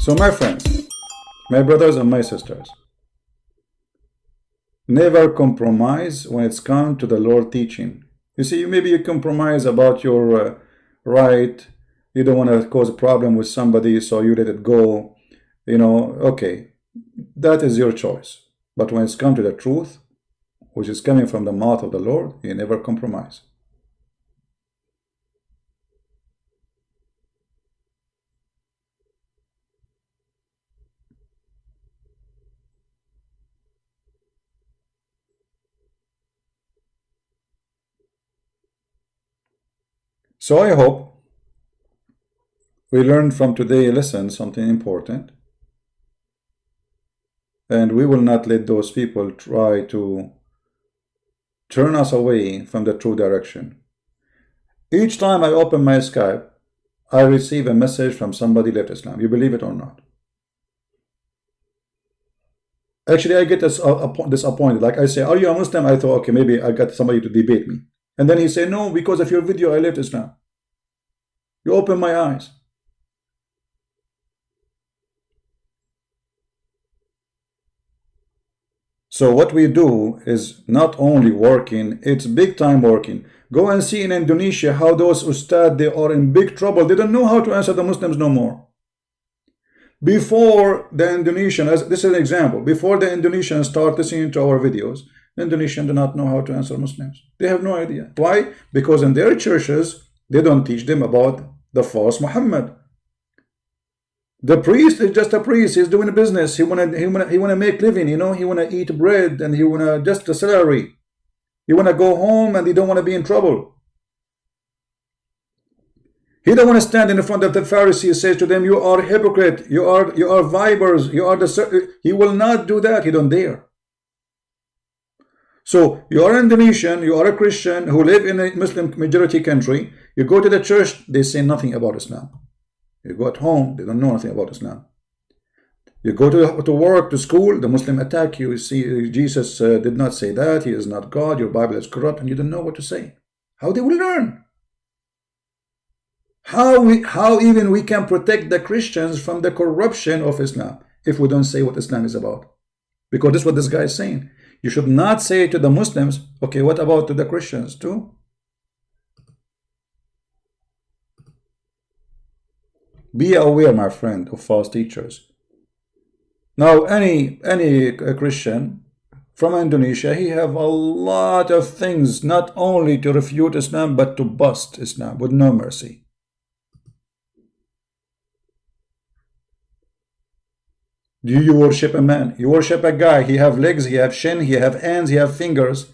So my friends, my brothers and my sisters, never compromise when it's come to the Lord teaching. You see, maybe you compromise about your right. You don't want to cause a problem with somebody, so you let it go. You know, okay, that is your choice. But when it's come to the truth, which is coming from the mouth of the Lord, you never compromise. So I hope we learned from today's lesson something important, and we will not let those people try to turn us away from the true direction. Each time I open my Skype, I receive a message from somebody left Islam. You believe it or not? Actually, I get disappointed. Like I say, are you a Muslim? I thought, okay, maybe I got somebody to debate me. And then he said, no, because of your video, I left Islam. You open my eyes. So what we do is not only working, it's big time working. Go and see in Indonesia how those ustad, they are in big trouble. They don't know how to answer the Muslims no more. Before the Indonesian, this is an example, before the Indonesians start listening to our videos, the Indonesians do not know how to answer Muslims. They have no idea. Why? Because in their churches, they don't teach them about the false Muhammad. The priest is just a priest. He's doing a business. He wanna make living. You know, he wanna eat bread and he wanna just a salary. He wanna go home and he don't wanna be in trouble. He don't want to stand in front of the Pharisees, says to them, you are a hypocrite, you are vipers, you are the. He will not do that. He don't dare. So you are Indonesian, you are a Christian who live in a Muslim majority country. You go to the church, they say nothing about Islam. You go at home, they don't know nothing about Islam. You go to work, to school, the Muslim attack you. You see, Jesus did not say that. He is not God. Your Bible is corrupt, and you don't know what to say. How they will learn? How even we can protect the Christians from the corruption of Islam if we don't say what Islam is about? Because this is what this guy is saying. You should not say to the Muslims, okay, what about to the Christians too? Be aware, my friend, of false teachers. Now, any Christian from Indonesia, he have a lot of things, not only to refute Islam, but to bust Islam with no mercy. Do you worship a man? You worship a guy. He have legs, he have shin, he have hands, he have fingers.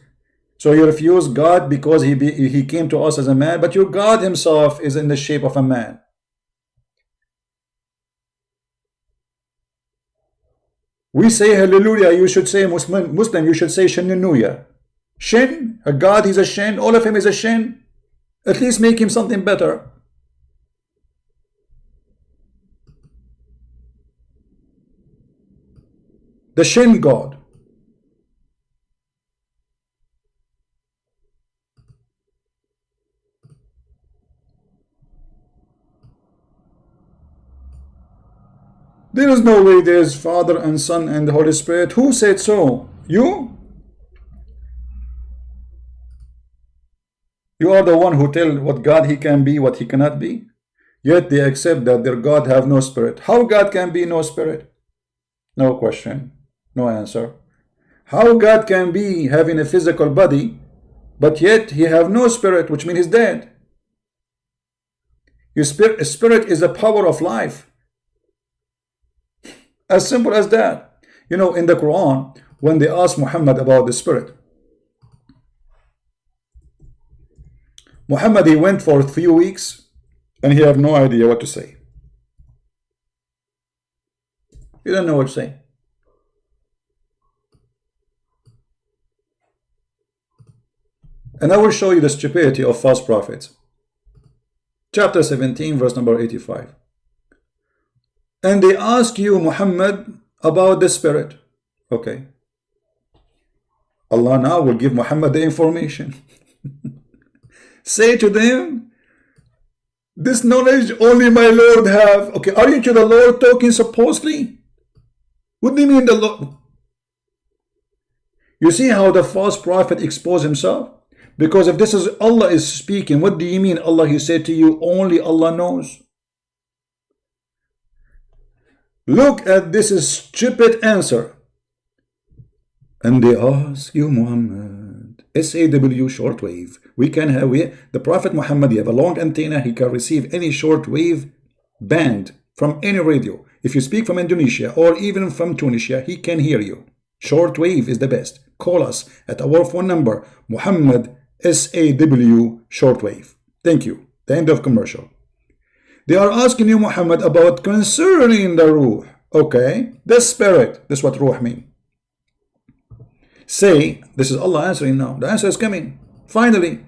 So you refuse God because he came to us as a man, but your God himself is in the shape of a man. We say hallelujah, you should say Muslim, you should say shinnuya. Shin, a God, he's a shin, all of him is a shin. At least make him something better. The shin God. There is no way there is Father and Son and the Holy Spirit. Who said so? You? You are the one who tell what God he can be, what he cannot be. Yet they accept that their God have no spirit. How God can be no spirit? No question. No answer. How God can be having a physical body, but yet he have no spirit, which means he's dead. Your spirit is the power of life. As simple as that. You know, in the Quran, when they asked Muhammad about the spirit, Muhammad, he went for a few weeks and he had no idea what to say. He didn't know what to say. And I will show you the stupidity of false prophets. Chapter 17, verse number 85. And they ask you, Muhammad, about the spirit. Okay. Allah now will give Muhammad the information. Say to them, This knowledge only my Lord have. Okay, aren't you the Lord talking supposedly? What do you mean the Lord? You see how the false prophet exposed himself? Because if this is Allah is speaking, what do you mean Allah? He said to you, only Allah knows. Look at this stupid answer. And they ask you, Muhammad, SAW shortwave. The Prophet Muhammad, he have a long antenna. He can receive any shortwave band from any radio. If you speak from Indonesia or even from Tunisia, he can hear you. Shortwave is the best. Call us at our phone number, Muhammad SAW shortwave. Thank you. The end of commercial. They are asking you, Muhammad, about concerning the ruh. Okay, the spirit. This is what ruh means. Say, this is Allah answering now. The answer is coming. Finally,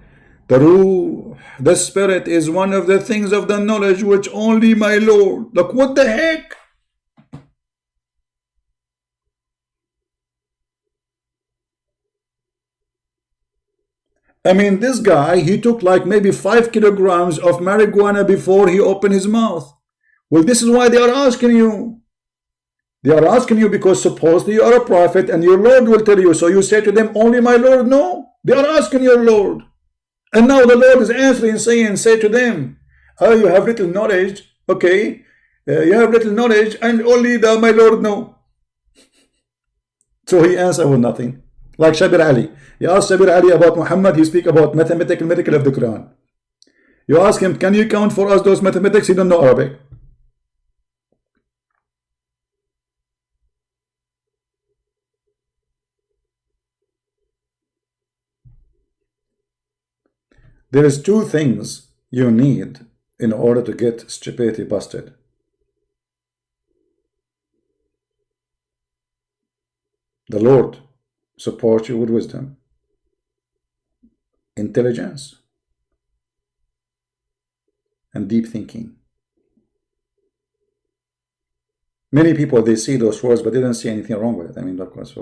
the ruh, the spirit, is one of the things of the knowledge which only my Lord. Look, what the heck? I mean, this guy, he took like maybe 5 kilograms of marijuana before he opened his mouth. Well, this is why they are asking you. They are asking you because supposedly you are a prophet and your Lord will tell you. So you say to them, only my Lord? No. They are asking your Lord. And now the Lord is answering, saying, say to them, oh, you have little knowledge. Okay. You have little knowledge and only my Lord know. So he answered with nothing. Like Shabir Ali. You ask Shabir Ali about Muhammad, he speak about mathematical miracle of the Quran. You ask him, can you count for us those mathematics? He don't know Arabic. There is 2 things you need in order to get stupidity busted. The Lord support you with wisdom, intelligence, and deep thinking. Many people, they see those words, but they don't see anything wrong with it. I mean, of course,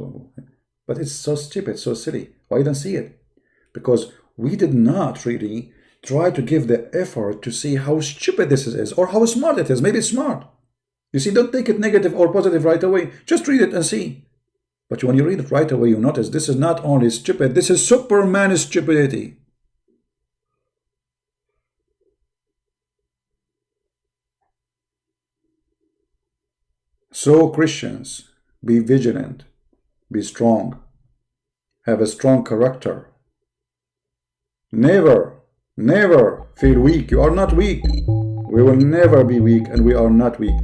but it's so stupid, so silly. Why don't see it? Because we did not really try to give the effort to see how stupid this is or how smart it is. Maybe it's smart. You see, don't take it negative or positive right away. Just read it and see. But when you read it right away, you notice this is not only stupid, this is Superman stupidity. So Christians, be vigilant, be strong, have a strong character. Never, never feel weak. You are not weak. We will never be weak, and we are not weak.